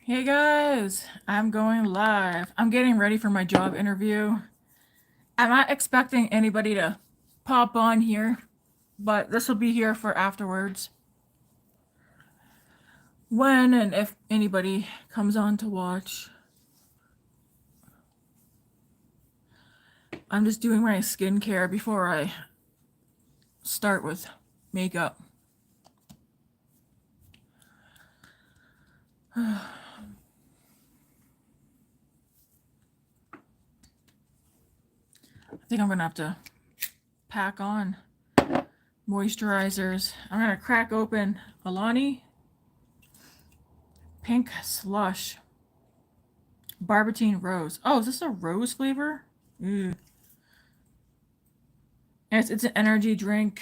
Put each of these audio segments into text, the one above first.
Hey guys, I'm going live. I'm getting ready for my job interview. I'm not expecting anybody to pop on here, but this will be here for afterwards. When and if anybody comes on to watch. I'm just doing my skincare before I start with makeup. I think I'm gonna have to pack on moisturizers. I'm gonna crack open Alani Pink Slush Barbertine Rose. Oh, is this a rose flavor? Ooh. It's an energy drink.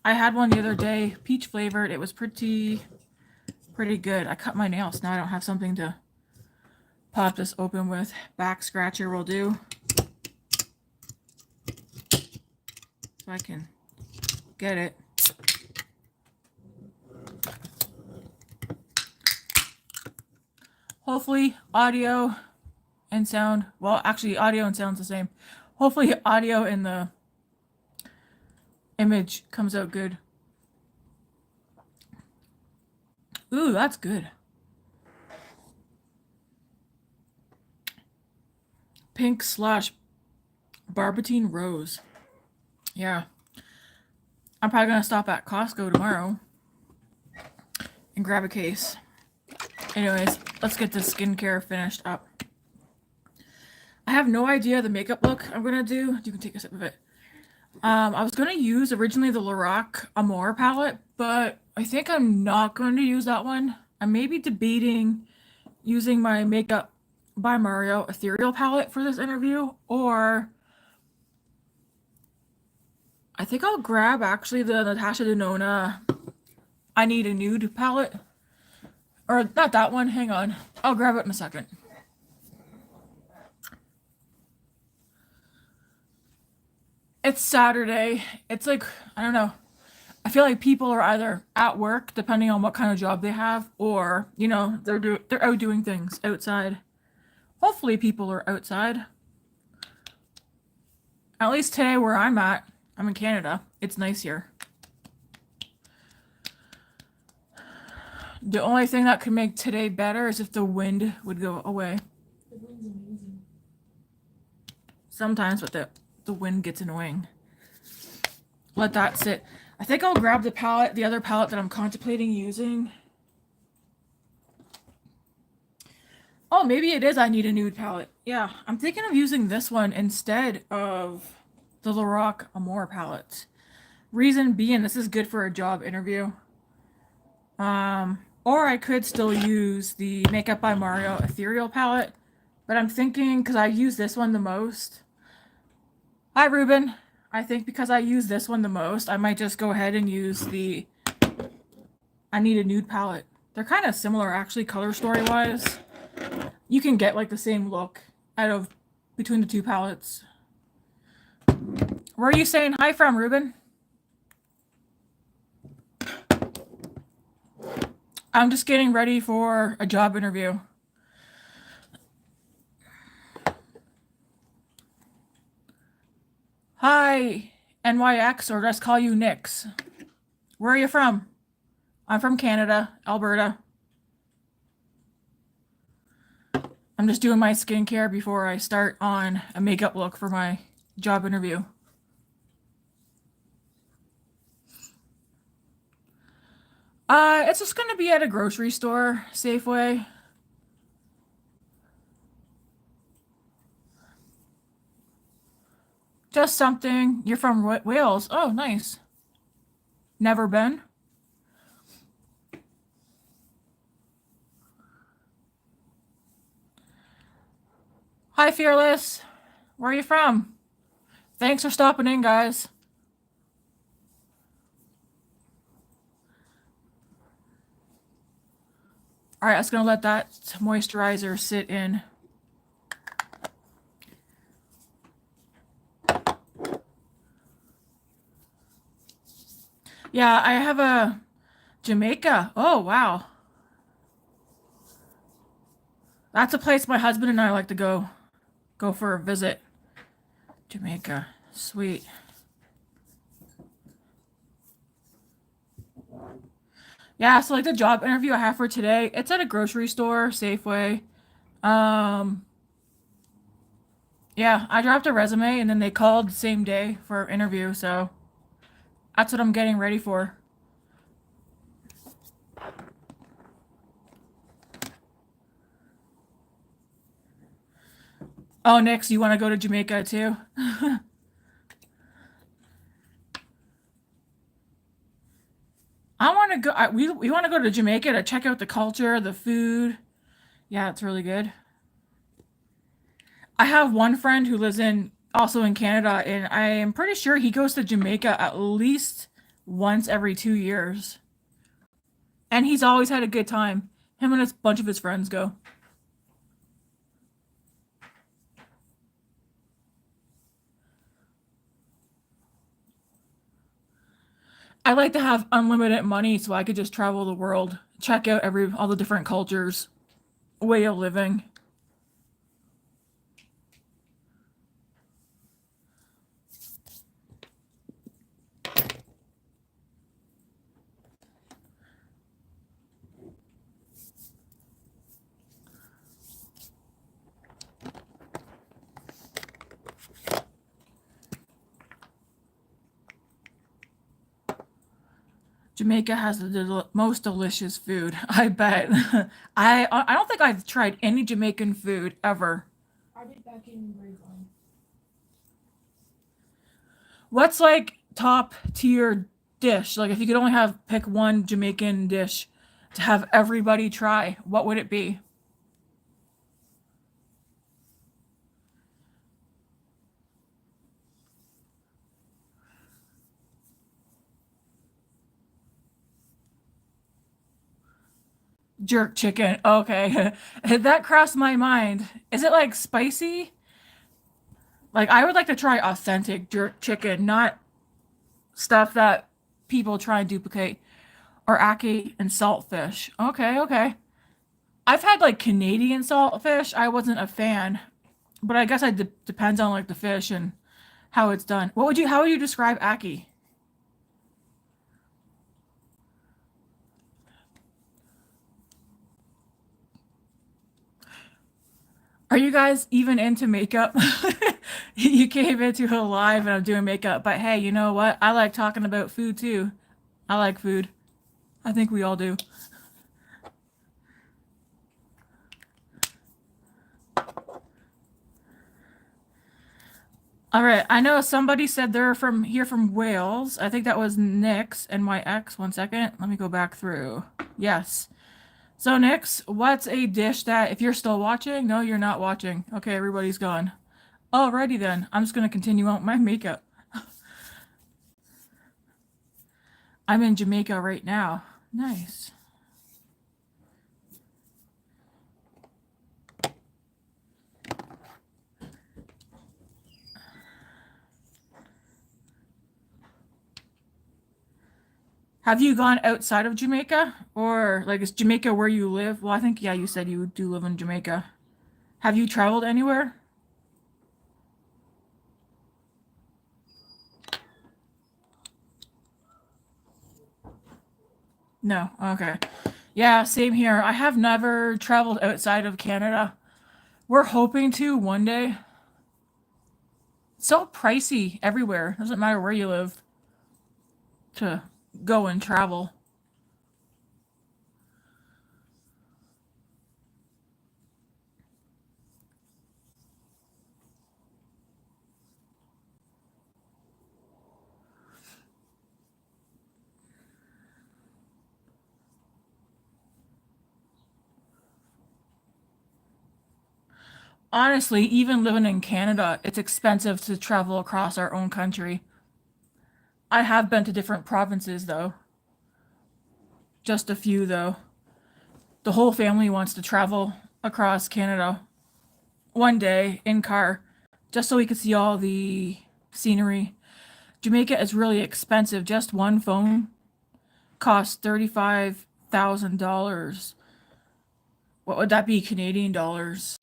I had one the other day, peach flavored. It was pretty good. I cut my nails. Now I don't have something to pop this open with. Back scratcher will do. So I can get it. Hopefully audio and sound, well actually audio and sound's the same. Hopefully audio and the image comes out good. Ooh, that's good. Pink Slush Barbertine Rose. Yeah. I'm probably going to stop at Costco tomorrow and grab a case. Anyways, let's get this skincare finished up. I have no idea the makeup look I'm going to do. You can take a sip of it. I was going to use originally the Lorac Amore palette, but I think I'm not going to use that one. I may be debating using my Makeup by Mario Ethereal palette for this interview, or I think I'll grab actually the Natasha Denona I Need a Nude palette. Or not that one, hang on. I'll grab it in a second. It's Saturday. It's like, I don't know. I feel like people are either at work, depending on what kind of job they have, or, you know, they're out doing things outside. Hopefully people are outside. At least today where I'm at, I'm in Canada. It's nice here. The only thing that could make today better is if the wind would go away. The wind's amazing. Sometimes, but the wind gets annoying. Let that sit. I think I'll grab the palette, the other palette that I'm contemplating using. Oh, maybe it is I Need a Nude palette. Yeah, I'm thinking of using this one instead of the Lorac Amore palette. Reason being, this is good for a job interview. Or I could still use the Makeup by Mario Ethereal palette, but I'm thinking, because I use this one the most. Hi, Ruben. I think because I use this one the most, I might just go ahead and use the I Need a Nude palette. They're kind of similar, actually, color story-wise. You can get, like, the same look out of between the two palettes. Where are you saying hi from, Ruben? I'm just getting ready for a job interview. Hi, NYX, or just call you Nix. Where are you from? I'm from Canada, Alberta. I'm just doing my skincare before I start on a makeup look for my job interview. It's just gonna be at a grocery store, Safeway. Just something. You're from Wales. Oh, nice. Never been? Hi, Fearless. Where are you from? Thanks for stopping in, guys. All right, I was gonna let that moisturizer sit in. Yeah, I have a Jamaica. Oh, wow. That's a place my husband and I like to go for a visit. Jamaica. Sweet. Yeah, so like the job interview I have for today, it's at a grocery store, Safeway. Um, yeah, I dropped a resume and then they called the same day for an interview, so that's what I'm getting ready for. Oh, Nix, you want to go to Jamaica too? I want to go. We want to go to Jamaica to check out the culture, the food. Yeah, it's really good. I have one friend who lives in also in Canada, and I am pretty sure he goes to Jamaica at least once every 2 years, and he's always had a good time. Him and a bunch of his friends go. I like to have unlimited money so I could just travel the world, check out every all the different cultures, way of living. Jamaica has the most delicious food. I bet. I don't think I've tried any Jamaican food ever. I did back in grade one. What's like top tier dish? Like if you could only have pick one Jamaican dish to have everybody try, what would it be? Jerk chicken. Okay. That crossed my mind. Is it like spicy? Like I would like to try authentic jerk chicken, not stuff that people try and duplicate. Or ackee and saltfish. Okay, okay. I've had like Canadian saltfish. I wasn't a fan, but I guess it depends on like the fish and how it's done. How would you describe ackee? Are you guys even into makeup? You came into a live and I'm doing makeup, but hey, you know what? I like talking about food too. I like food. I think we all do. All right, I know somebody said they're from here from Wales. I think that was Nix and my ex. One second. Let me go back through. Yes. So, Nix, what's a dish that, if you're still watching? No, you're not watching. Okay, everybody's gone. Alrighty then. I'm just going to continue on with my makeup. I'm in Jamaica right now. Nice. Have you gone outside of Jamaica? Or, like, is Jamaica where you live? Well, I think, yeah, you said you do live in Jamaica. Have you traveled anywhere? No. Okay. Yeah, same here. I have never traveled outside of Canada. We're hoping to one day. It's so pricey everywhere. Doesn't matter where you live to go and travel. Honestly, even living in Canada, it's expensive to travel across our own country. I have been to different provinces though, just a few though. The whole family wants to travel across Canada one day in car just so we could see all the scenery. Jamaica is really expensive. Just one phone costs $35,000. What would that be, Canadian dollars?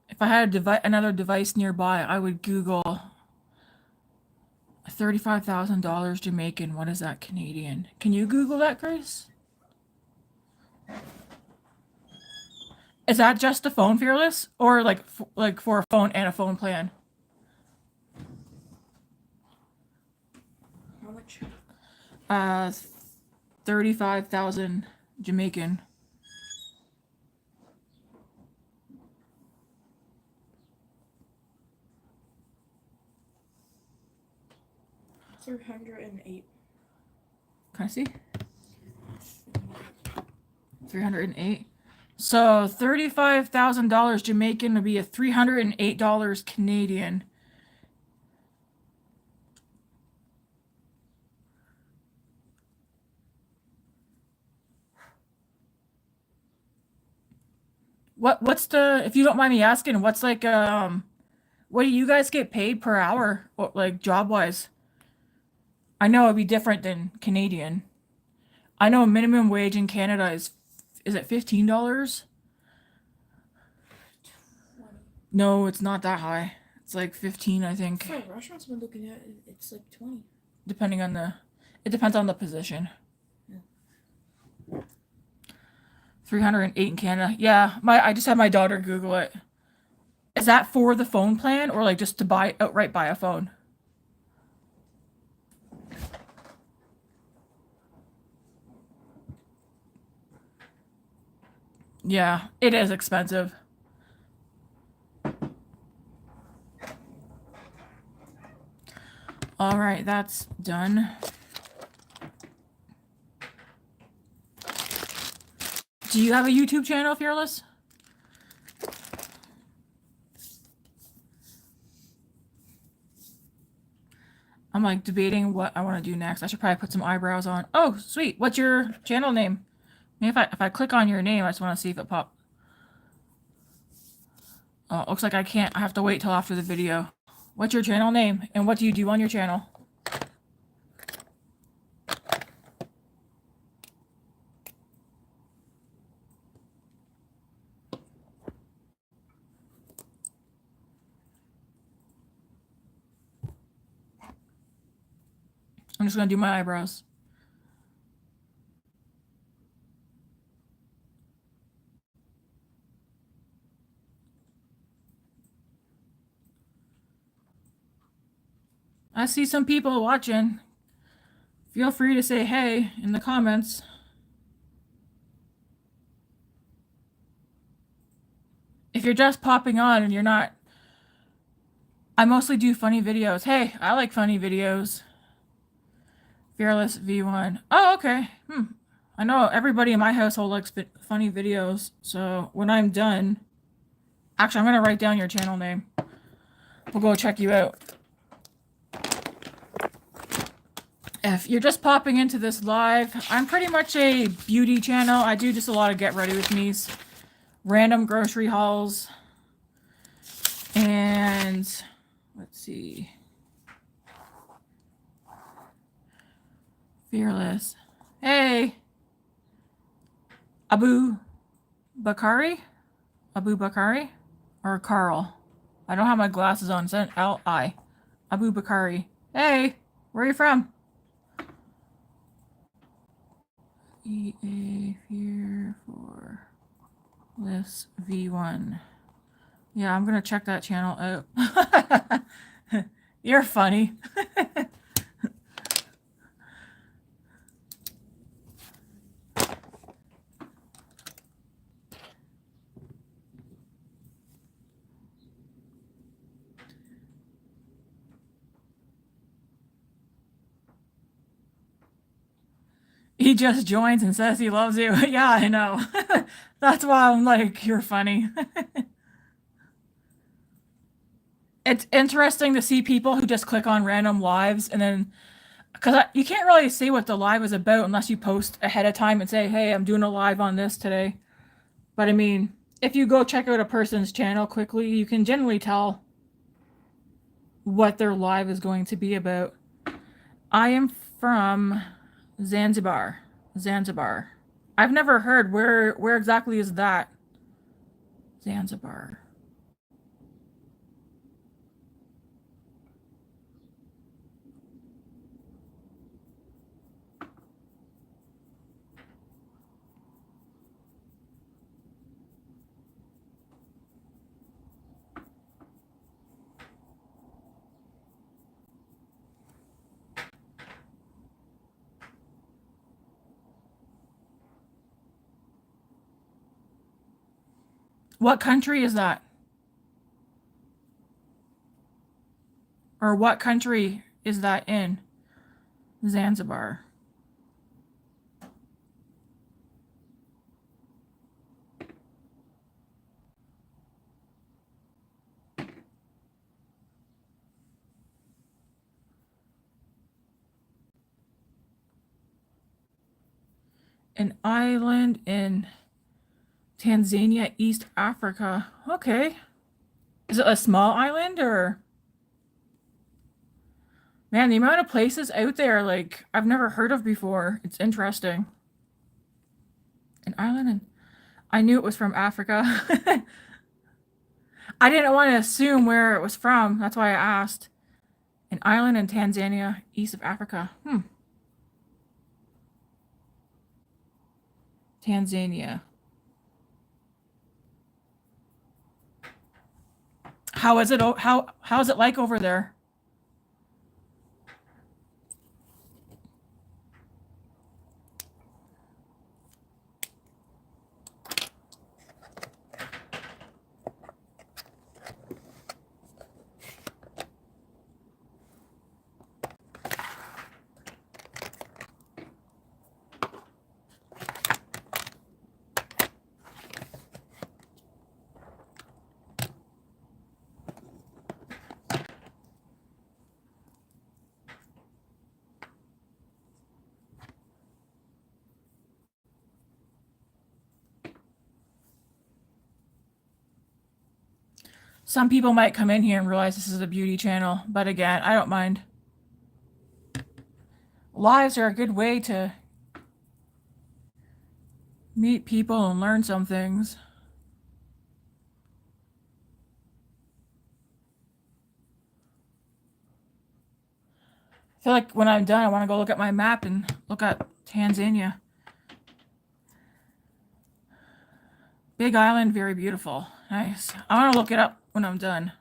If I had another device nearby, I would Google $35,000 Jamaican. What is that Canadian? Can you Google that, Grace? Is that just a phone, Fearless, or like for a phone and a phone plan? How much? 35,000 Jamaican. $308. Can I see? 308. So $35,000 Jamaican would be a $308 Canadian. What's the, if you don't mind me asking, what's like what do you guys get paid per hour, or like job wise? I know it'd be different than Canadian. I know minimum wage in Canada is it $15? No, it's not that high. It's like 15, I think. For restaurants we're looking at, it's like 20. Depending on it depends on the position. Yeah. 308 in Canada. Yeah, I just had my daughter Google it. Is that for the phone plan or like just to outright buy a phone? Yeah, it is expensive. All right, that's done. Do you have a YouTube channel, Fearless? I'm like debating what I want to do next. I should probably put some eyebrows on. Oh, sweet. What's your channel name? Maybe if I click on your name, I just want to see if it pops. Oh, it looks like I can't. I have to wait till after the video. What's your channel name? And what do you do on your channel? I'm just going to do my eyebrows. I see some people watching. Feel free to say hey in the comments. If you're just popping on and you're not, I mostly do funny videos. Hey, I like funny videos. Fearless V1. Oh, okay. I know everybody in my household likes funny videos. So when I'm done, actually, I'm going to write down your channel name. We'll go check you out. If you're just popping into this live, I'm pretty much a beauty channel. I do just a lot of get ready with me's, random grocery hauls, and let's see. Fearless. Hey. Abu Bakari? Abu Bakari? Or Carl? I don't have my glasses on. It's an L-I. Abu Bakari. Hey, where are you from? EA here for this V1. Yeah, I'm gonna check that channel out. You're funny. He just joins and says he loves you. Yeah, I know. That's why I'm like, you're funny. It's interesting to see people who just click on random lives and then Because you can't really see what the live is about unless you post ahead of time and say, hey, I'm doing a live on this today. But I mean, if you go check out a person's channel quickly, you can generally tell what their live is going to be about. I am from Zanzibar. Zanzibar. I've never heard where exactly is that? Zanzibar. What country is that? Or what country is that in? Zanzibar. An island in Tanzania, East Africa. Okay. Is it a small island or? Man, the amount of places out there, like, I've never heard of before. It's interesting. An island in. I knew it was from Africa. I didn't want to assume where it was from. That's why I asked. An island in Tanzania, east of Africa. Tanzania. How is it? How is it like over there? Some people might come in here and realize this is a beauty channel, but again, I don't mind. Lives are a good way to meet people and learn some things. I feel like when I'm done, I want to go look at my map and look at Tanzania. Big island, very beautiful. Nice. I want to look it up when I'm done.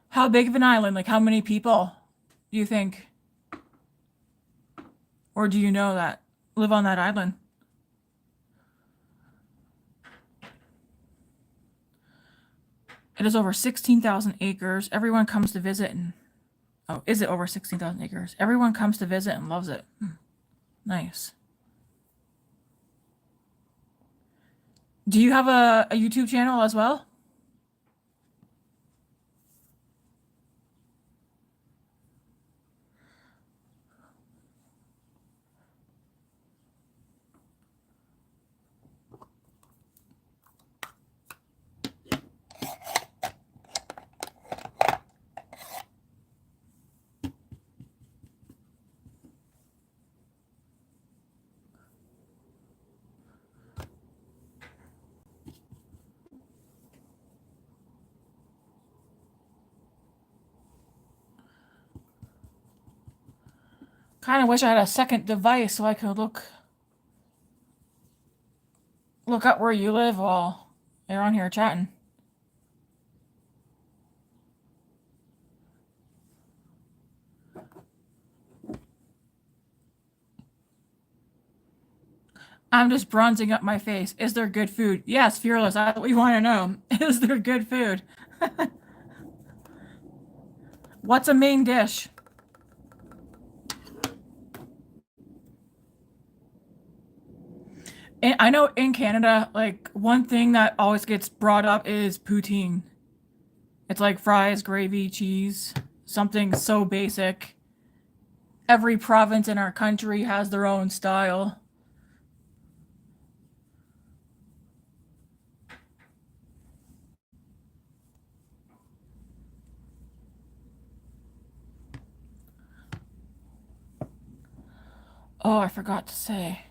How big of an island? Like, how many people do you think? Or do you know that live on that island? It is over 16,000 acres. Everyone comes to visit and... Oh, is it over 16,000 acres? Everyone comes to visit and loves it. Nice. Do you have a YouTube channel as well? Kind of wish I had a second device so I could look up where you live while you're on here chatting. I'm just bronzing up my face. Is there good food? Yes, Fearless. That's what we want to know. Is there good food? What's a main dish? And I know in Canada, like one thing that always gets brought up is poutine. It's like fries, gravy, cheese, something so basic. Every province in our country has their own style. Oh, I forgot to say.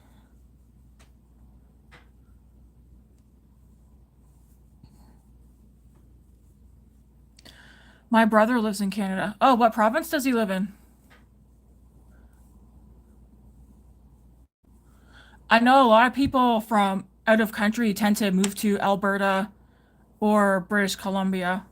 My brother lives in Canada. Oh, what province does he live in? I know a lot of people from out of country tend to move to Alberta or British Columbia.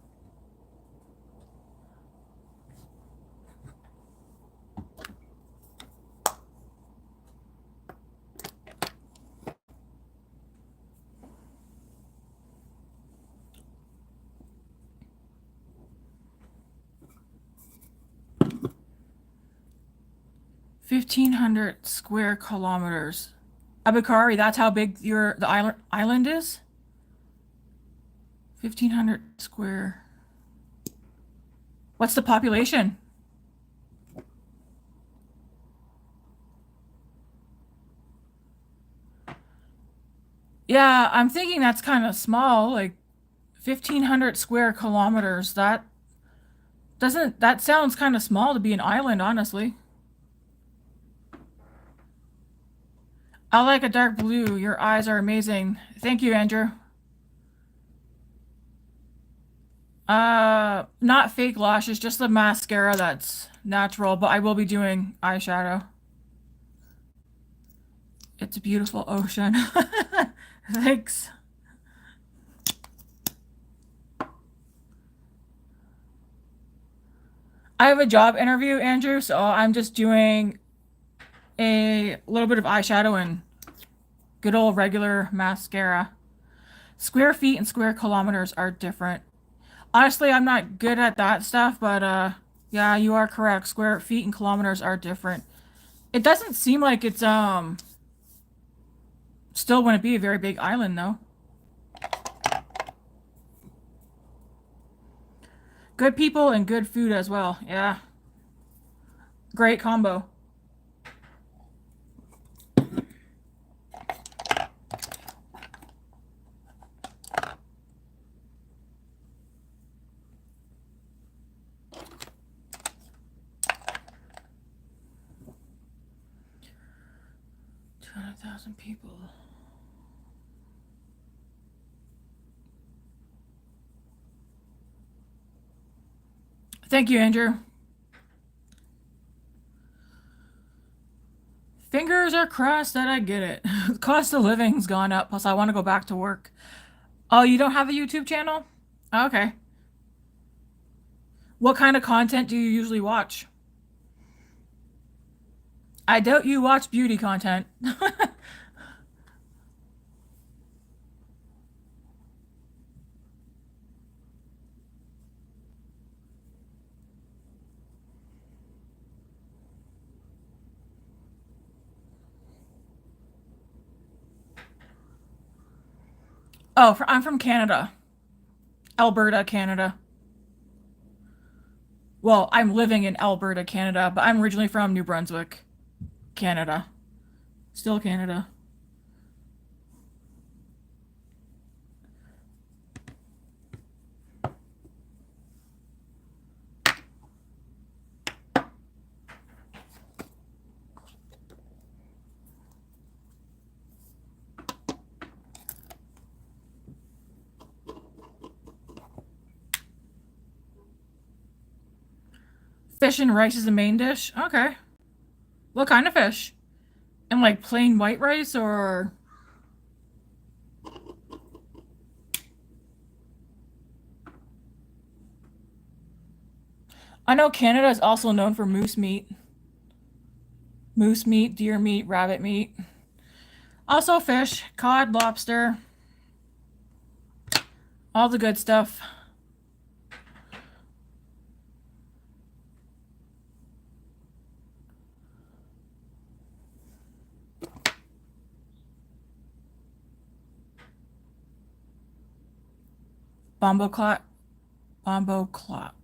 (1,500 square kilometers). Abikari, that's how big the island is? 1,500 square. What's the population? Yeah, I'm thinking that's kind of small, like 1,500 square kilometers. That sounds kind of small to be an island, honestly. I like a dark blue. Your eyes are amazing. Thank you, Andrew. Not fake lashes, just the mascara that's natural, but I will be doing eyeshadow. It's a beautiful ocean. Thanks. I have a job interview, Andrew, so I'm just doing a little bit of eyeshadow and good old regular mascara. Square feet and square kilometers are different. Honestly, I'm not good at that stuff, but yeah, you are correct. Square feet and kilometers are different. It doesn't seem like it's still wouldn't be a very big island though. Good people and good food as well. Yeah. Great combo. People. Thank you, Andrew. Fingers are crossed that I get it. The cost of living's gone up, plus I want to go back to work. Oh, you don't have a YouTube channel? Okay. What kind of content do you usually watch? I doubt you watch beauty content. Oh, I'm from Canada. Alberta, Canada. Well, I'm living in Alberta, Canada, but I'm originally from New Brunswick, Canada. Still Canada. Fish and rice is the main dish? Okay. What kind of fish? And like plain white rice or... I know Canada is also known for moose meat. Moose meat, deer meat, rabbit meat. Also fish, cod, lobster. All the good stuff. Bombo clot. Bombo clot.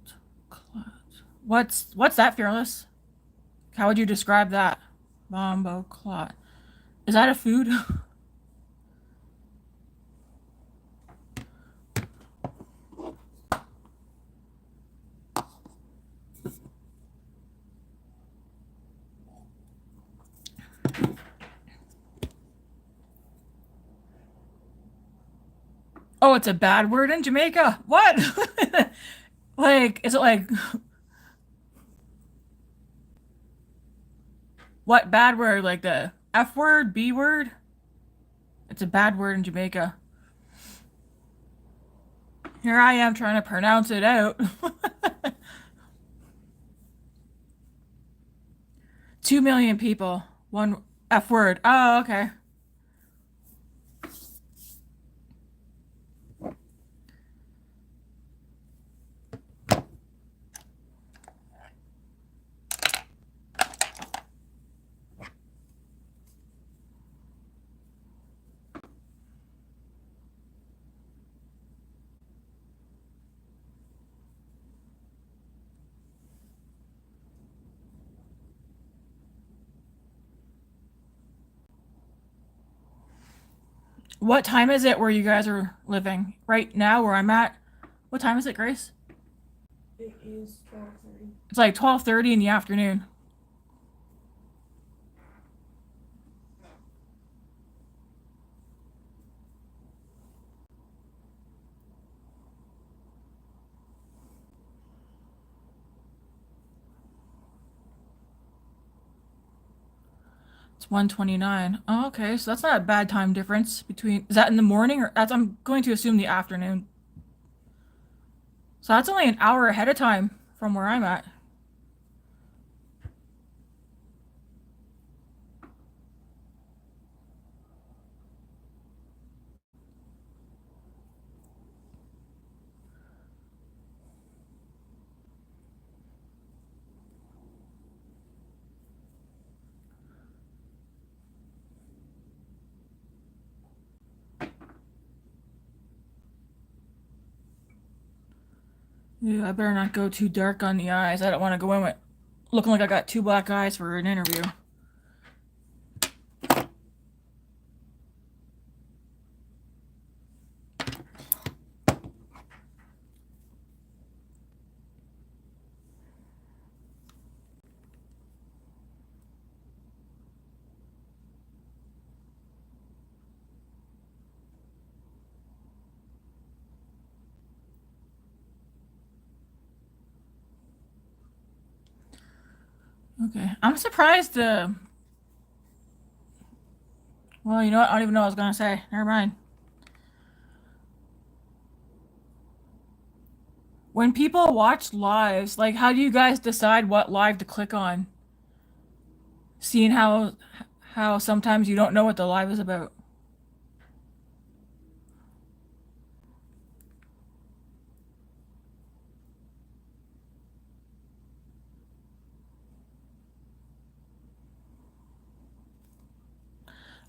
What's that, Fearless? How would you describe that? Bombo clot. Is that a food? Oh, it's a bad word in Jamaica. What? Like, is it like what bad word? Like the F word, B word? It's a bad word in Jamaica. Here I am trying to pronounce it out. 2 million people. One F word. Oh, okay. What time is it where you guys are living? Right now, where I'm at? What time is it, Grace? It is 12:30. It's like 12:30 in the afternoon. It's 1:29. Oh, okay, so that's not a bad time difference between. Is that in the morning or that's? I'm going to assume the afternoon. So that's only an hour ahead of time from where I'm at. Yeah, I better not go too dark on the eyes. I don't want to go in with looking like I got two black eyes for an interview. Okay, I'm surprised. Well, you know what? I don't even know what I was gonna say. Never mind. When people watch lives, like, how do you guys decide what live to click on? Seeing how sometimes you don't know what the live is about.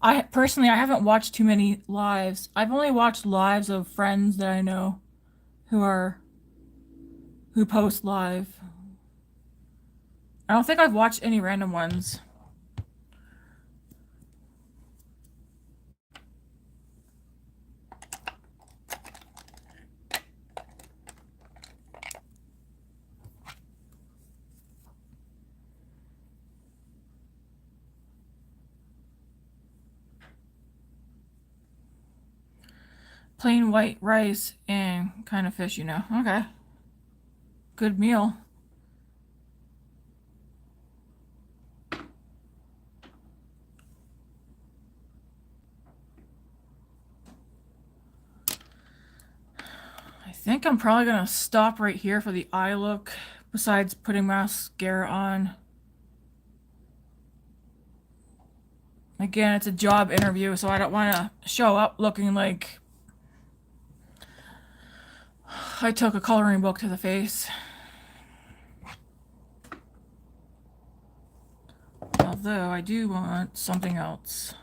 I personally, I haven't watched too many lives. I've only watched lives of friends that I know who are who post live. I don't think I've watched any random ones. Plain white rice and kind of fish, you know. Okay. Good meal. I think I'm probably gonna stop right here for the eye look, besides putting mascara on. Again, it's a job interview, so I don't want to show up looking like I took a coloring book to the face. Although I do want something else.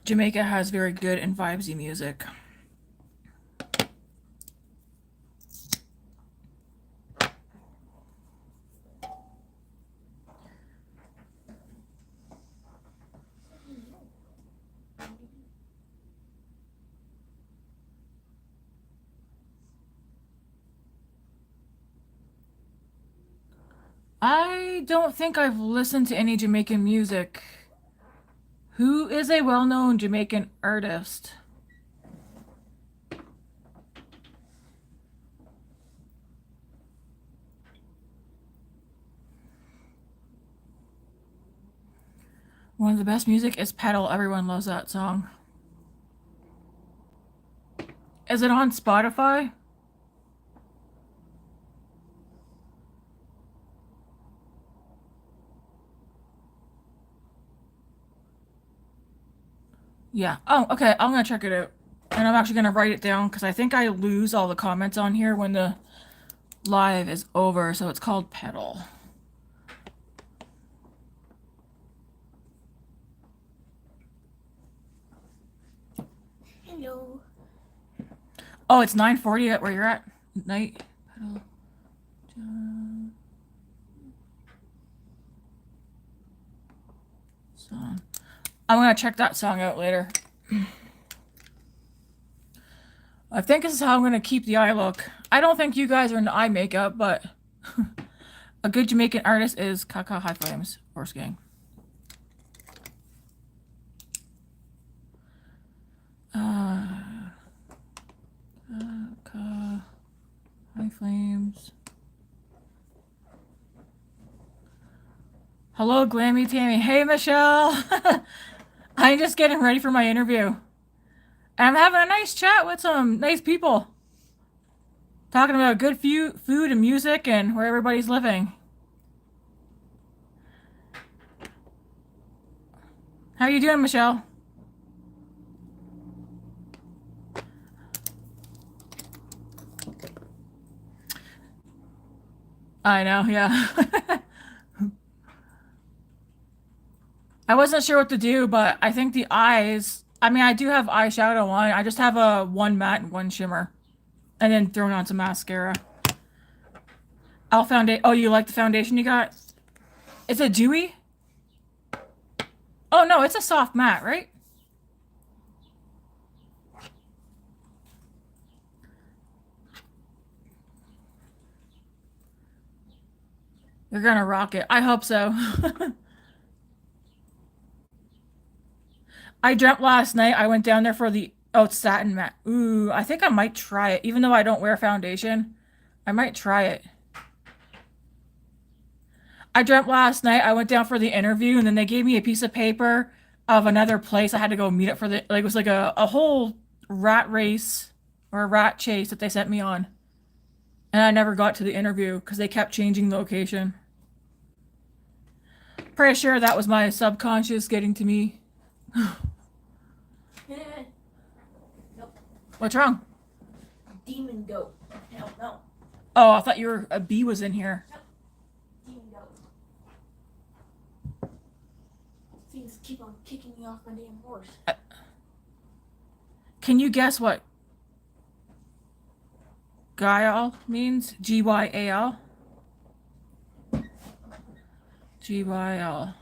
Jamaica has very good and vibesy music. I don't think I've listened to any Jamaican music. Who is a well-known Jamaican artist? One of the best music is Pedal. Everyone loves that song. Is it on Spotify? Yeah. Oh, okay. I'm gonna check it out. And I'm actually gonna write it down because I think I lose all the comments on here when the live is over. So it's called Pedal. Hello. Oh, it's 9:40 at where you're at? Night? Pedal. Song. I'm gonna check that song out later. I think this is how I'm gonna keep the eye look. I don't think you guys are into eye makeup, but a good Jamaican artist is Kaka High Flames, Horse Gang. Kaka High Flames. Hello, Glammy Tammy. Hey, Michelle. I'm just getting ready for my interview. And I'm having a nice chat with some nice people. Talking about good food and music and where everybody's living. How are you doing, Michelle? I know, yeah. I wasn't sure what to do, but I think the eyes... I mean, I do have eyeshadow on. I just have a one matte and one shimmer. And then thrown on some mascara. Oh, you like the foundation you got? It's a dewy? Oh, no, it's a soft matte, right? You're gonna rock it. I hope so. I dreamt last night. I went down there for the... Oh, it's satin matte. Ooh, I think I might try it. Even though I don't wear foundation, I might try it. I dreamt last night. I went down for the interview, and then they gave me a piece of paper of another place I had to go meet up for the... Like, it was like a whole rat race or a rat chase that they sent me on. And I never got to the interview because they kept changing location. Pretty sure that was my subconscious getting to me. Nope. What's wrong? Demon goat. Hell no. Oh, I thought a bee was in here. Demon goat. Things keep on kicking me off my damn horse. Can you guess what Gyal means? Gyal. Gyal.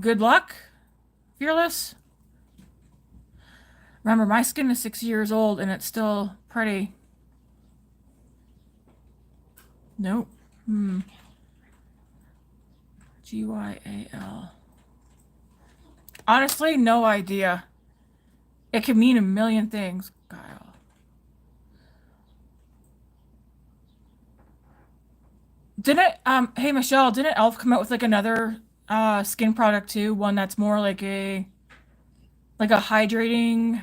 Good luck, Fearless. Remember, my skin is 6 years old and it's still pretty. Nope. Gyal. Honestly, no idea. It could mean a million things. Guile. Hey Michelle, didn't Elf come out with like another skin product too? One that's more like a hydrating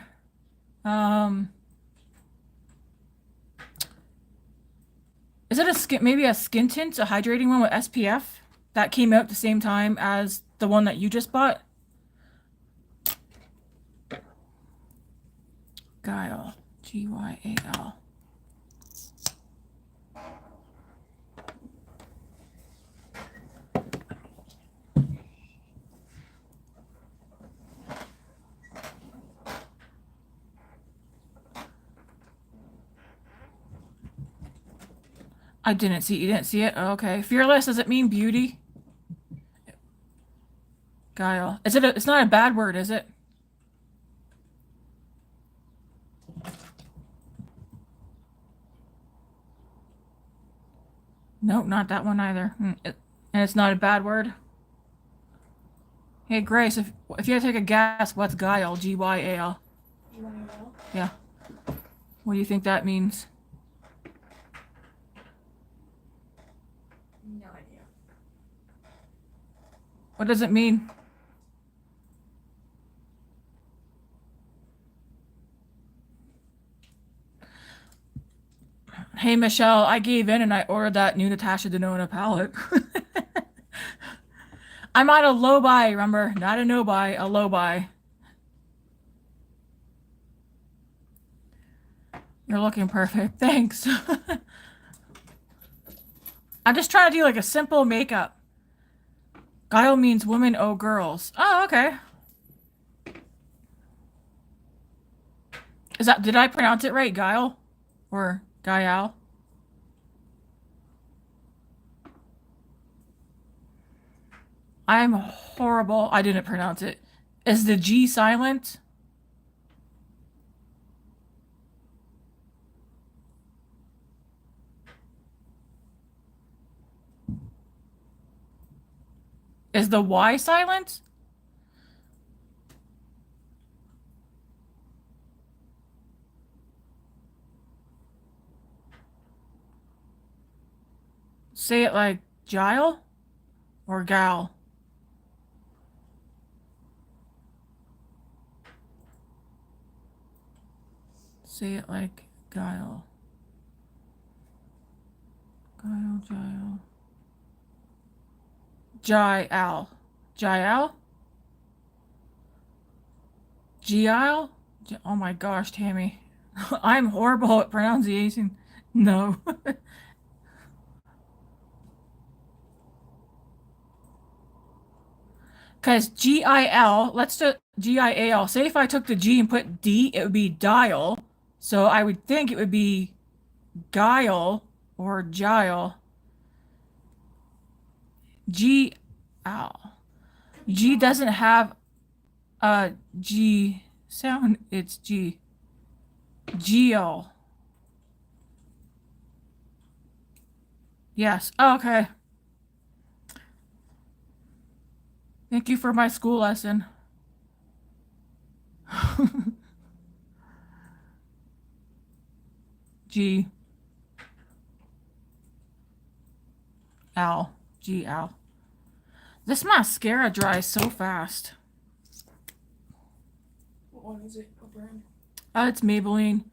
is it maybe a skin tint, a hydrating one with SPF that came out at the same time as the one that you just bought? Guile. Gyal. I didn't see. You didn't see it? Oh, okay. Fearless, does it mean beauty? Guile. Is it? It's not a bad word, is it? Nope, not that one either. And it's not a bad word. Hey, Grace, if you had to take a guess, what's guile? Gyal. You want to know? Yeah. What do you think that means? No idea. What does it mean? Hey, Michelle, I gave in and I ordered that new Natasha Denona palette. I'm at a low buy, remember? Not a no buy, a low buy. You're looking perfect. Thanks. I'm just trying to do like a simple makeup. Guile means women owe girls. Oh, okay. Did I pronounce it right? Guile? Or Guile? I'm horrible. I didn't pronounce it. Is the G silent? Is the Y silent? Say it like Gile or Gal? Say it like Guile. Guile, Gile. Gial. Gial? Gial? Oh my gosh, Tammy. I'm horrible at pronunciation. No. Because G-I-L, let's do G-I-A-L. Say if I took the G and put D, it would be dial. So I would think it would be guile or gile. G-L. G doesn't have a G sound. It's G. Geo. Yes. Oh, okay. Thank you for my school lesson. G. L. G. L. This mascara dries so fast. What one is it? What brand? It's Maybelline.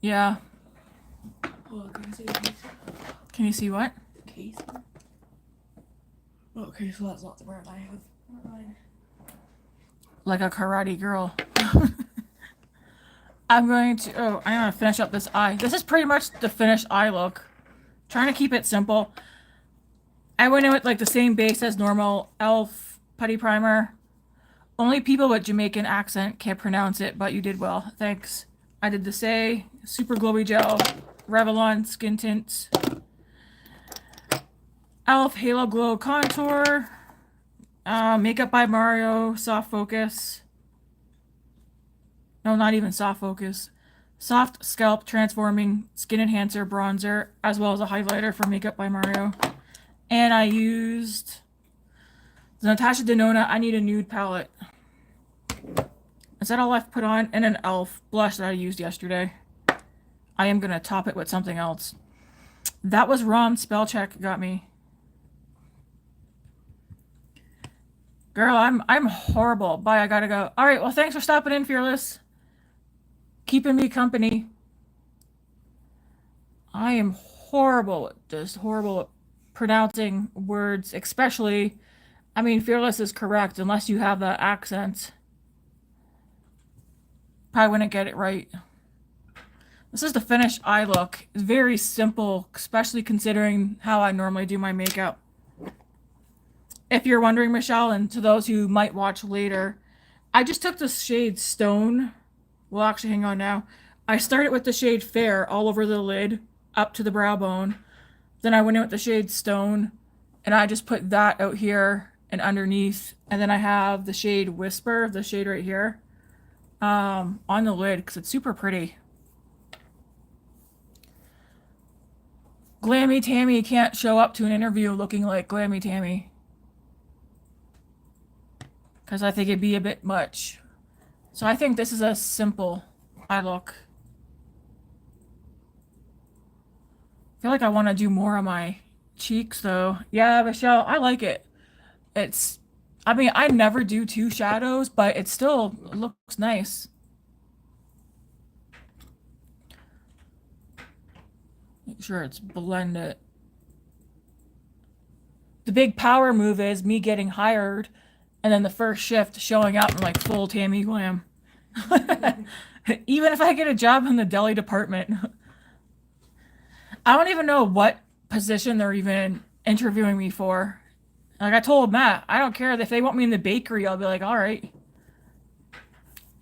Yeah. Oh, can I see the case? Can you see what? The case? Oh, okay, so that's not the brand I have. Not mine. Like a karate girl. I'm going to finish up this eye. This is pretty much the finished eye look. Trying to keep it simple. I went in with like the same base as normal e.l.f. putty primer. Only people with Jamaican accent can't pronounce it, but you did well. Thanks. I did the Say Super Glowy Gel, Revlon Skin Tints, e.l.f. Halo Glow Contour, Makeup by Mario Soft Focus. No, not even soft focus. Soft Scalp Transforming Skin Enhancer Bronzer, as well as a highlighter for Makeup by Mario. And I used the Natasha Denona I Need a Nude palette. Is that all I've put on? And an e.l.f. blush that I used yesterday. I am going to top it with something else. That was Rom spell check got me. Girl, I'm horrible. Bye, I gotta go. All right, well, thanks for stopping in, Fearless. Keeping me company. I am horrible at this. Horrible at pronouncing words, especially, I mean, Fearless is correct, unless you have the accent. Probably wouldn't get it right. This is the finished eye look. It's very simple, especially considering how I normally do my makeup. If you're wondering, Michelle, and to those who might watch later, I just took the shade Stone. Well, actually, hang on now. I started with the shade Fair all over the lid, up to the brow bone. Then I went in with the shade Stone, and I just put that out here and underneath. And then I have the shade Whisper, the shade right here, on the lid because it's super pretty. Glammy Tammy can't show up to an interview looking like Glammy Tammy, because I think it'd be a bit much. So I think this is a simple eye look. I feel like I want to do more on my cheeks though. Yeah, Michelle, I like it. I mean, I never do 2 shadows, but it still looks nice. Make sure it's blended. The big power move is me getting hired and then the first shift showing up in like full Tammy glam. Even if I get a job in the deli department. I don't even know what position they're even interviewing me for. Like I told Matt, I don't care if they want me in the bakery, I'll be like, all right.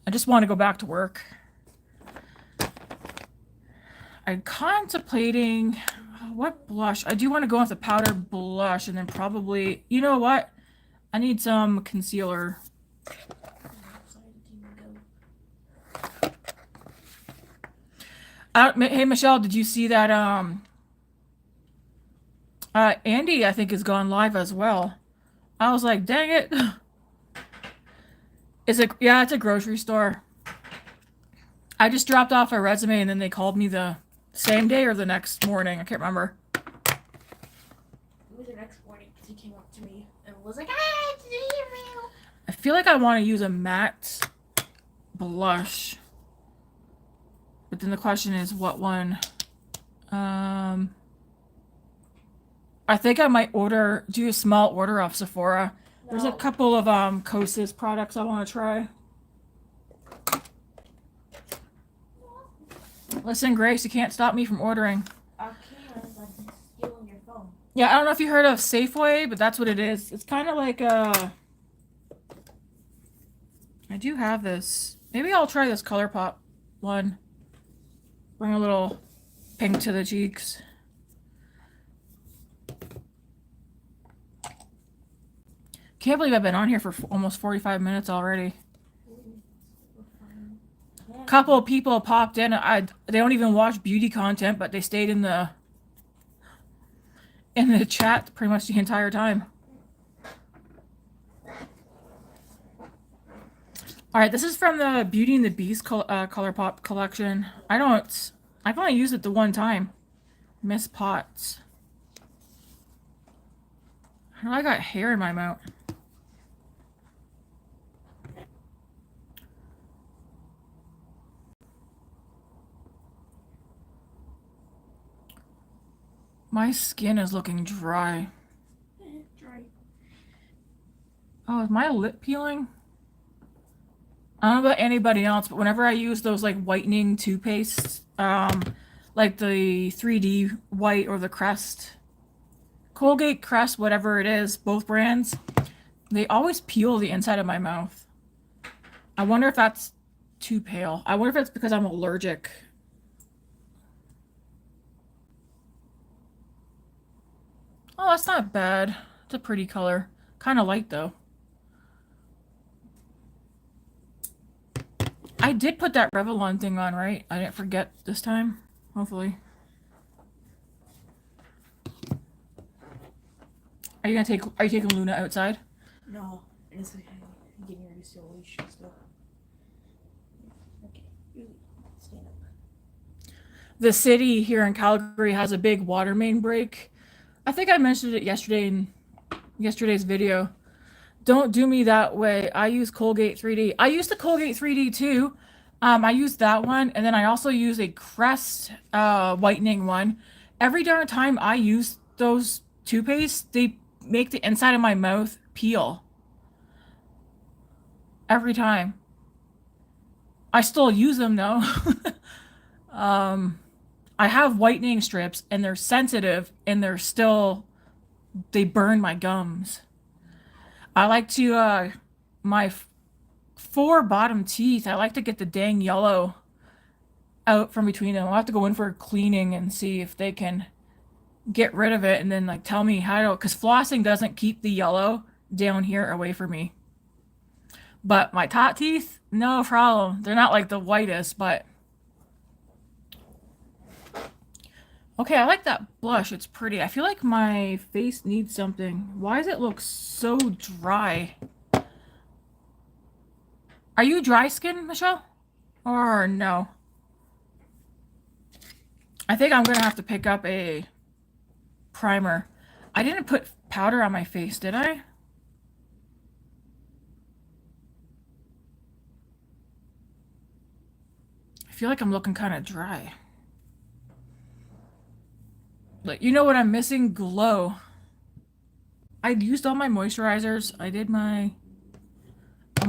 I just want to go back to work. I'm contemplating what blush. I do want to go with a powder blush and then probably, you know what? I need some concealer. Hey Michelle, did you see that Andy I think has gone live as well? I was like, dang it. Yeah, it's a grocery store. I just dropped off a resume and then they called me the same day or the next morning. I can't remember. It was the next morning because he came up to me and was like, "Ah, it's you." I feel like I want to use a matte blush. But then the question is what one? I think I might do a small order off Sephora. No. There's a couple of Kosas products I want to try. Listen, Grace, you can't stop me from ordering. I can't. I'm stealing your phone. Yeah, I don't know if you heard of Safeway, but that's what it is. It's kind of like I do have this. Maybe I'll try this ColourPop one. Bring a little pink to the cheeks. Can't believe I've been on here for almost 45 minutes already. A couple of people popped in. They don't even watch beauty content, but they stayed in the chat pretty much the entire time. All right, this is from the Beauty and the Beast ColourPop collection. I've only used it the one time. Miss Potts. I got hair in my mouth. My skin is looking dry. Dry. Oh, is my lip peeling? I don't know about anybody else, but whenever I use those like whitening toothpastes, like the 3D white or the Crest, Colgate, Crest, whatever it is, both brands, they always peel the inside of my mouth. I wonder if that's too pale. I wonder if it's because I'm allergic. Oh, that's not bad. It's a pretty color. Kind of light though. I did put that Revlon thing on, right? I didn't forget this time. Hopefully. Are you taking Luna outside? No. It's like I'm getting ready to leash and stuff. Okay. Stand up. The city here in Calgary has a big water main break. I think I mentioned it yesterday in yesterday's video. Don't do me that way. I use Colgate 3D. I used the Colgate 3D too. I used that one, and then I also use a Crest whitening one. Every darn time I use those toothpaste, they make the inside of my mouth peel. Every time. I still use them though. I have whitening strips, and they're sensitive, and they burn my gums. I like to, my 4 bottom teeth, I like to get the dang yellow out from between them. I'll have to go in for a cleaning and see if they can get rid of it and then like tell me how to, because flossing doesn't keep the yellow down here away from me. But my top teeth, no problem. They're not like the whitest, but okay, I like that blush. It's pretty. I feel like my face needs something. Why does it look so dry? Are you dry skin, Michelle? Or no? I think I'm gonna have to pick up a primer. I didn't put powder on my face, did I? I feel like I'm looking kind of dry. Like, you know what I'm missing? Glow. I used all my moisturizers. I'm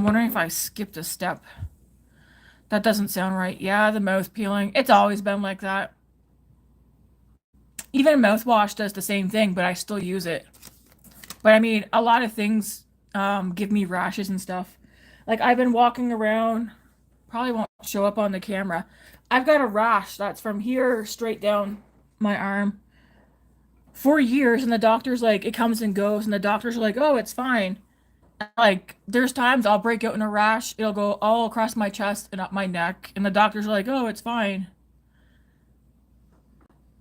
wondering if I skipped a step. That doesn't sound right. Yeah, the mouth peeling. It's always been like that. Even mouthwash does the same thing, but I still use it. But I mean, a lot of things give me rashes and stuff. Like I've been walking around, probably won't show up on the camera. I've got a rash that's from here straight down my arm for years, and the doctor's like, it comes and goes, and the doctors are like, oh, it's fine. Like, there's times I'll break out in a rash, it'll go all across my chest and up my neck, and the doctors are like, oh, it's fine.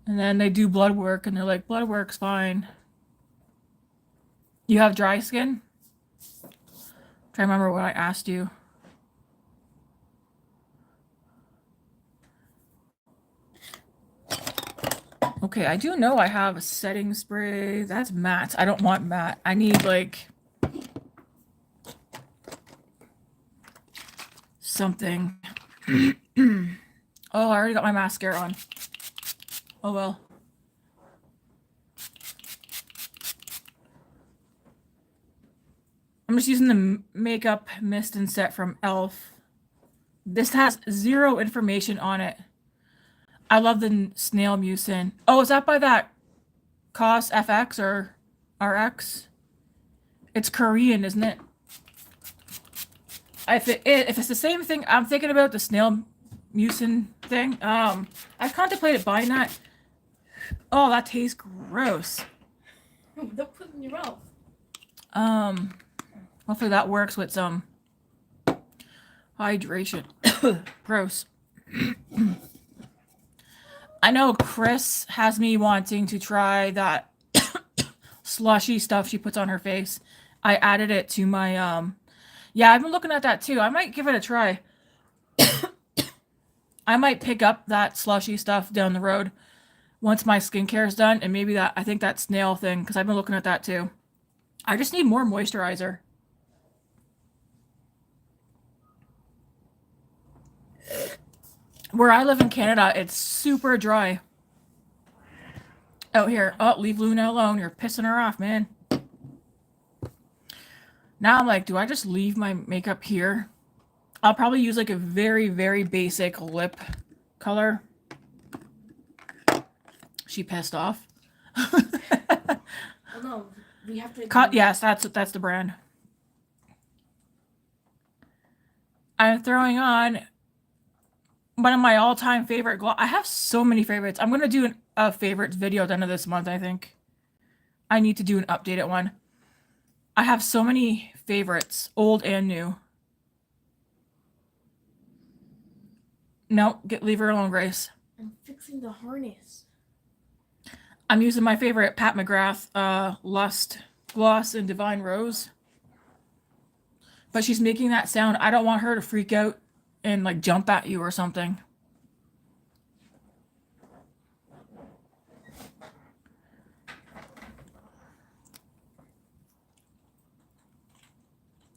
And then they do blood work, and they're like, blood work's fine. You have dry skin? Try to remember what I asked you. Okay, I do know I have a setting spray. That's matte. I don't want matte. I need like something. Oh, I already got my mascara on. Oh well. I'm just using the makeup mist and set from e.l.f. This has 0 information on it. I love the snail mucin. Oh, is that by that COS FX or RX? It's Korean, isn't it? If it's the same thing, I'm thinking about the snail mucin thing. I've contemplated buying that. Oh, that tastes gross. Don't put it in your mouth. Hopefully that works with some hydration. Gross. I know Chris has me wanting to try that slushy stuff she puts on her face. I added it to my yeah, I've been looking at that too. I might give it a try. I might pick up that slushy stuff down the road once my skincare is done, and maybe I think that snail thing, because I've been looking at that too. I just need more moisturizer. Where I live in Canada, it's super dry out here. Oh, leave Luna alone. You're pissing her off, man. Now I'm like, do I just leave my makeup here? I'll probably use like a very, very basic lip color. She pissed off. Oh no, we have to. Yes, that's the brand. I'm throwing on one of my all-time favorite gloss. I have so many favorites. I'm gonna do a favorites video at the end of this month. I think I need to do an updated one. I have so many favorites, old and new. No, leave her alone, Grace. I'm fixing the harness. I'm using my favorite Pat McGrath Lust Gloss in Divine Rose. But she's making that sound. I don't want her to freak out and like jump at you or something.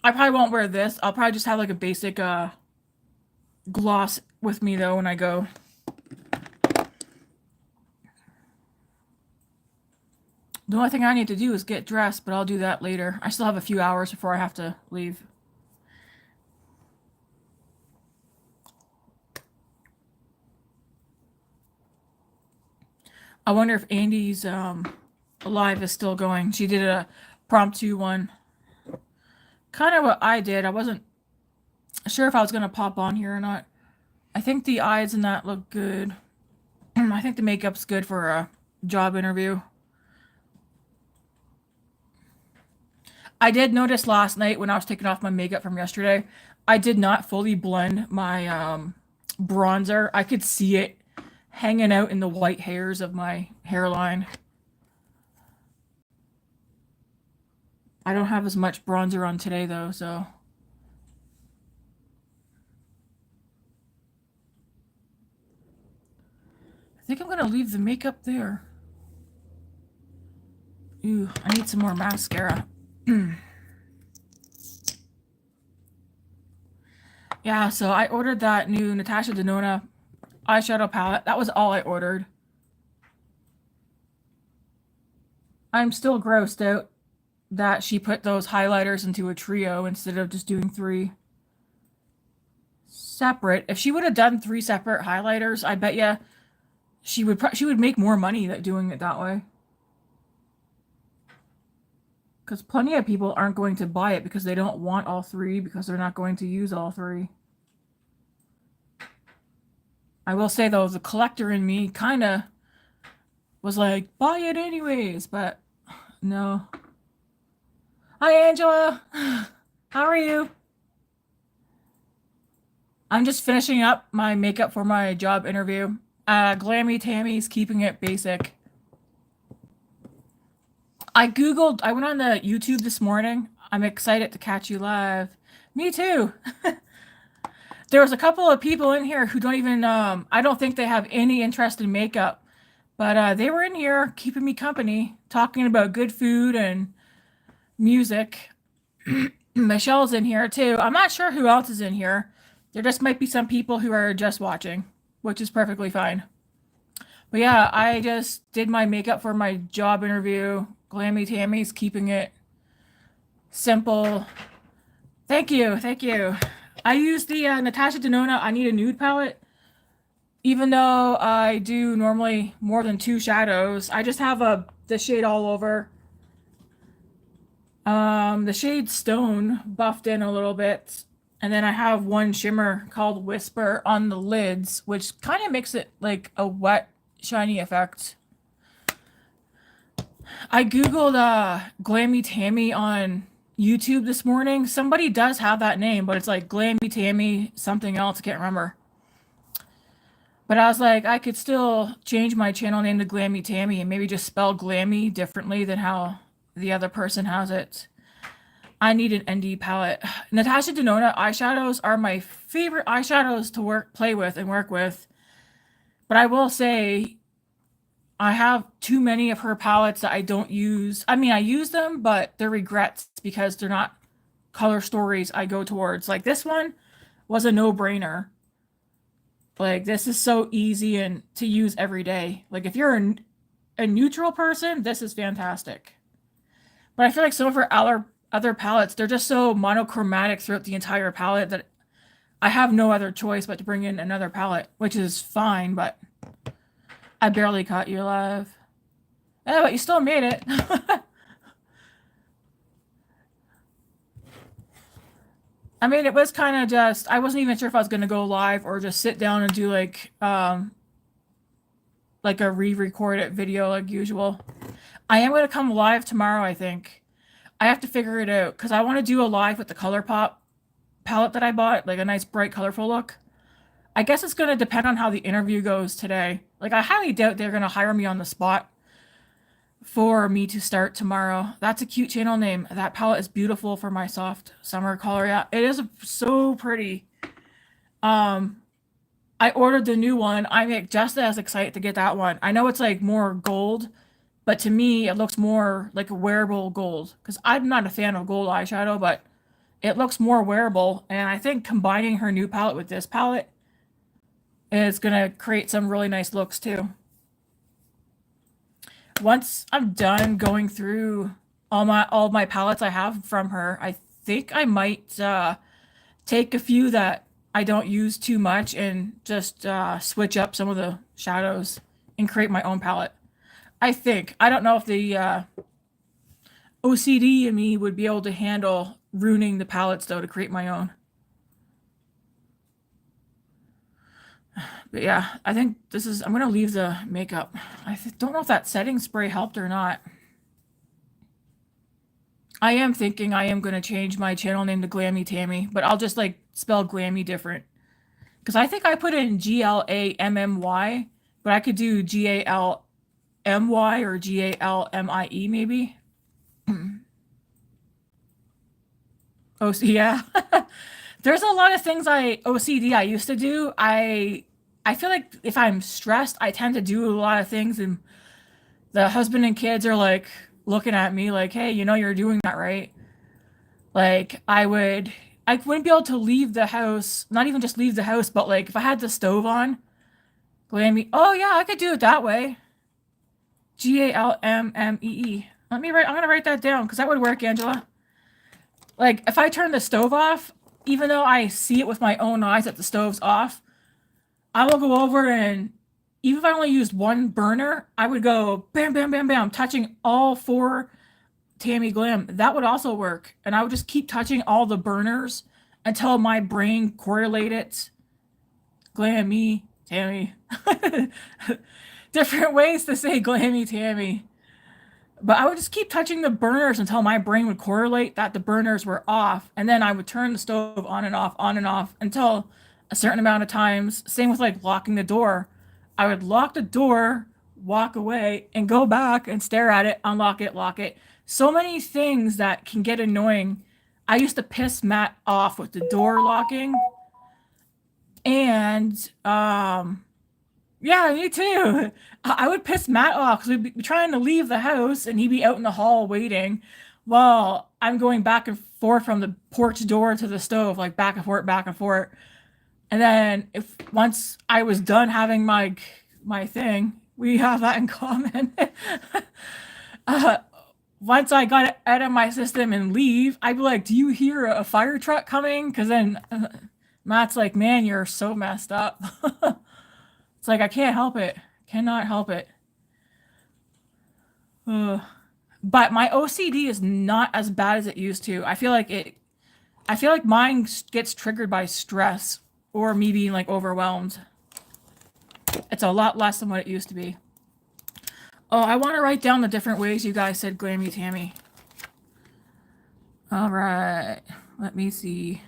I probably won't wear this. I'll probably just have like a basic gloss with me though when I go. The only thing I need to do is get dressed, but I'll do that later. I still have a few hours before I have to leave. I wonder if Andy's live is still going. She did a promptu one. Kind of what I did. I wasn't sure if I was going to pop on here or not. I think the eyes in that look good. I think the makeup's good for a job interview. I did notice last night when I was taking off my makeup from yesterday, I did not fully blend my bronzer. I could see it hanging out in the white hairs of my hairline. I don't have as much bronzer on today though, so I think I'm gonna leave the makeup there. Ooh, I need some more mascara. Yeah, so I ordered that new Natasha Denona eyeshadow palette. That was all I ordered. I'm still grossed out that she put those highlighters into a trio instead of just doing 3 separate. If she would have done 3 separate highlighters, I bet you she would make more money doing it that way. Because plenty of people aren't going to buy it because they don't want all 3 because they're not going to use all 3. I will say though, the collector in me kind of was like, buy it anyways, but no. Hi, Angela. How are you? I'm just finishing up my makeup for my job interview. Glammy Tammy's keeping it basic. I went on the YouTube this morning. I'm excited to catch you live. Me too. There was a couple of people in here who don't even, I don't think they have any interest in makeup, but they were in here keeping me company, talking about good food and music. Michelle's in here too. I'm not sure who else is in here. There just might be some people who are just watching, which is perfectly fine. But yeah, I just did my makeup for my job interview. Glammy Tammy's keeping it simple. Thank you. Thank you. I used the Natasha Denona I Need a Nude palette. Even though I do normally more than 2 shadows, I just have the shade all over. The shade Stone buffed in a little bit. And then I have one shimmer called Whisper on the lids, which kind of makes it like a wet, shiny effect. I Googled Glammy Tammy on YouTube this morning. Somebody does have that name, but it's like Glammy Tammy something else. I can't remember. But I was like, I could still change my channel name to Glammy Tammy and maybe just spell Glammy differently than how the other person has it. I need an ND palette. Natasha Denona eyeshadows are my favorite eyeshadows to play with and work with. But I will say I have too many of her palettes that I don't use. I mean, I use them, but they're regrets because they're not color stories I go towards. Like this one was a no-brainer. Like this is so easy and to use every day. Like if you're a neutral person, this is fantastic. But I feel like some of her other palettes, they're just so monochromatic throughout the entire palette that I have no other choice but to bring in another palette, which is fine, but I barely caught you live. Oh, but you still made it. I mean, it was kind of just, I wasn't even sure if I was going to go live or just sit down and do like a re-recorded video like usual. I am going to come live tomorrow, I think. I have to figure it out because I want to do a live with the ColourPop palette that I bought, like a nice bright colorful look. I guess it's going to depend on how the interview goes today. Like I highly doubt they're going to hire me on the spot for me to start tomorrow. That's a cute channel name. That palette is beautiful for my soft summer color. Yeah, it is so pretty. I ordered the new one. I'm just as excited to get that one. I know it's like more gold, but to me it looks more like a wearable gold because I'm not a fan of gold eyeshadow, but it looks more wearable. And I think combining her new palette with this palette is going to create some really nice looks too. Once I'm done going through all my palettes I have from her, I think I might take a few that I don't use too much and just switch up some of the shadows and create my own palette. I think. I don't know if the OCD in me would be able to handle ruining the palettes though to create my own. But yeah, I think I'm going to leave the makeup. I don't know if that setting spray helped or not. I am thinking I am going to change my channel name to Glammy Tammy, but I'll just like spell Glammy different. Because I think I put in GLAMMY, but I could do GALMY or GALMIE maybe. Oh, yeah. There's a lot of things OCD I used to do. I feel like if I'm stressed, I tend to do a lot of things, and the husband and kids are like looking at me like, "Hey, you know you're doing that, right?" Like I wouldn't be able to leave the house, not even just leave the house, but like if I had the stove on, Glammy, oh yeah, I could do it that way. GALMMEE. I'm gonna write that down because that would work, Angela. Like if I turn the stove off, even though I see it with my own eyes that the stove's off, I will go over and even if I only used one burner, I would go bam, bam, bam, bam, touching all four Tammy Glam. That would also work. And I would just keep touching all the burners until my brain correlated Glammy Tammy. Different ways to say Glammy Tammy. But I would just keep touching the burners until my brain would correlate that the burners were off. And then I would turn the stove on and off until a certain amount of times. Same with like locking the door. I would lock the door, walk away, and go back and stare at it, unlock it, lock it. So many things that can get annoying. I used to piss Matt off with the door locking. And yeah, me too. I would piss Matt off because we'd be trying to leave the house and he'd be out in the hall waiting while I'm going back and forth from the porch door to the stove, like back and forth, back and forth. And then if once I was done having my thing, we have that in common. Once I got it out of my system and leave, I'd be like, "Do you hear a fire truck coming?" Because then Matt's like, "Man, you're so messed up." It's like I can't help it, cannot help it. But my OCD is not as bad as it used to. I feel like mine gets triggered by stress or me being like overwhelmed. It's a lot less than what it used to be. Oh, I want to write down the different ways you guys said Glammy Tammy. All right, let me see.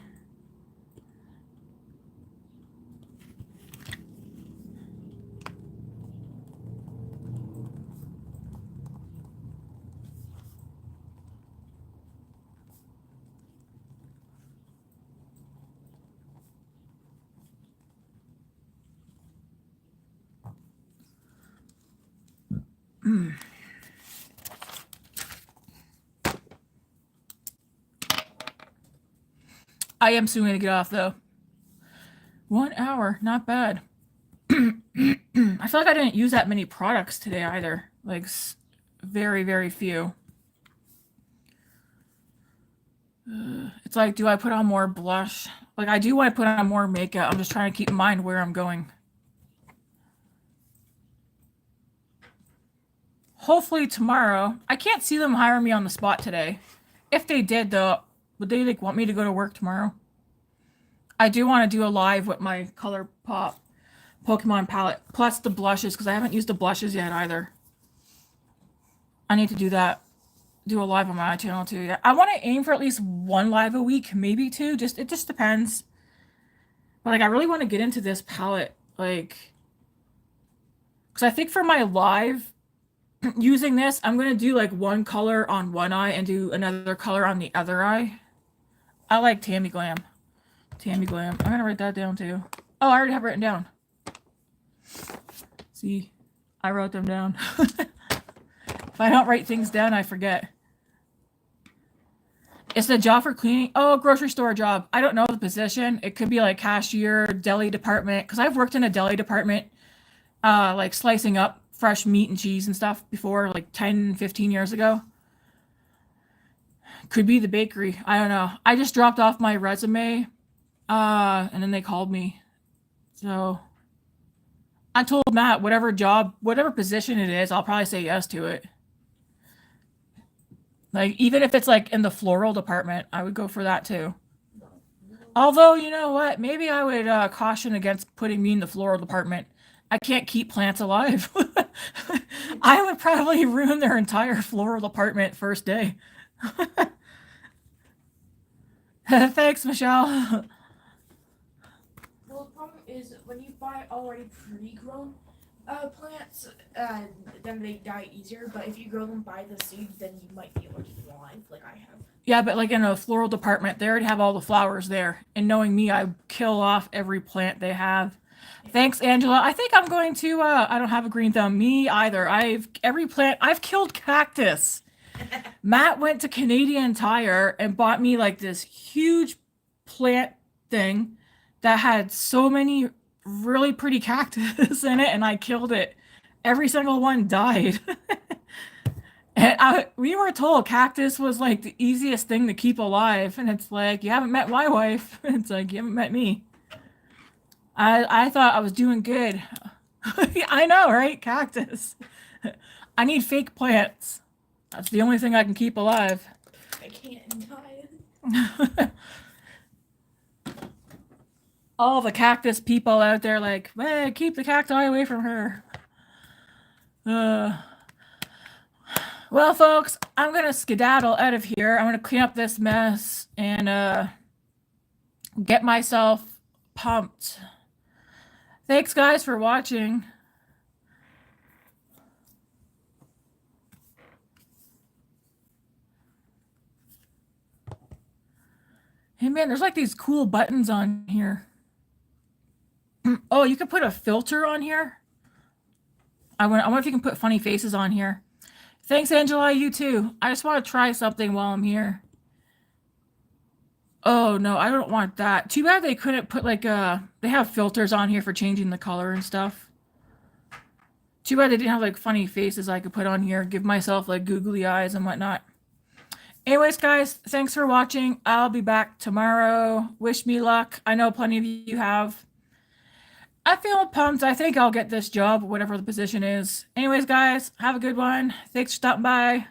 I am soon going to get off though. 1 hour, not bad. I feel like I didn't use that many products today either. Like very, very few. It's like, do I put on more blush? Like I do want to put on more makeup. I'm just trying to keep in mind where I'm going. Hopefully tomorrow. I can't see them hire me on the spot today. If they did though, would they like want me to go to work tomorrow? I do want to do a live with my ColourPop Pokemon palette plus the blushes because I haven't used the blushes yet either. I need to do that. Do a live on my channel too. Yeah, I want to aim for at least one live a week, maybe two. It just depends. But like I really want to get into this palette, like, because I think for my live using this, I'm gonna do like one color on one eye and do another color on the other eye. I like Tammy Glam. Tammy Glam. I'm gonna write that down too. Oh, I already have it written down. See, I wrote them down. If I don't write things down, I forget. It's a job for cleaning. Oh, grocery store job. I don't know the position. It could be like cashier, deli department. Because I've worked in a deli department, like slicing up fresh meat and cheese and stuff before, like 10, 15 years ago. Could be the bakery. I don't know. I just dropped off my resume, and then they called me. So I told Matt, whatever job, whatever position it is, I'll probably say yes to it. Like, even if it's like in the floral department, I would go for that too. Although, you know what? Maybe I would caution against putting me in the floral department. I can't keep plants alive. I would probably ruin their entire floral department first day. Thanks, Michelle. Well, the problem is when you buy already pre-grown plants, then they die easier. But if you grow them by the seed, then you might be able to keep them alive, like I have. Yeah, but like in a floral department, they already have all the flowers there. And knowing me, I kill off every plant they have. Thanks, Angela. I think I'm going to. I don't have a green thumb. Me either. I've killed cactus. Matt went to Canadian Tire and bought me like this huge plant thing that had so many really pretty cactus in it, and I killed it. Every single one died. And we were told cactus was like the easiest thing to keep alive, and it's like you haven't met my wife. It's like you haven't met me. I thought I was doing good. I know, right? Cactus. I need fake plants. That's the only thing I can keep alive. I can't die. All the cactus people out there like, hey, keep the cacti away from her. Well, folks, I'm going to skedaddle out of here. I'm going to clean up this mess and get myself pumped. Thanks, guys, for watching. Hey, man, there's like these cool buttons on here. Oh, you can put a filter on here? I wonder if you can put funny faces on here. Thanks, Angela. You too. I just want to try something while I'm here. Oh, no, I don't want that. Too bad they couldn't put like they have filters on here for changing the color and stuff. Too bad they didn't have like funny faces I could put on here. Give myself like googly eyes and whatnot. Anyways, guys, thanks for watching. I'll be back tomorrow. Wish me luck. I know plenty of you have. I feel pumped. I think I'll get this job, whatever the position is. Anyways, guys, have a good one. Thanks for stopping by.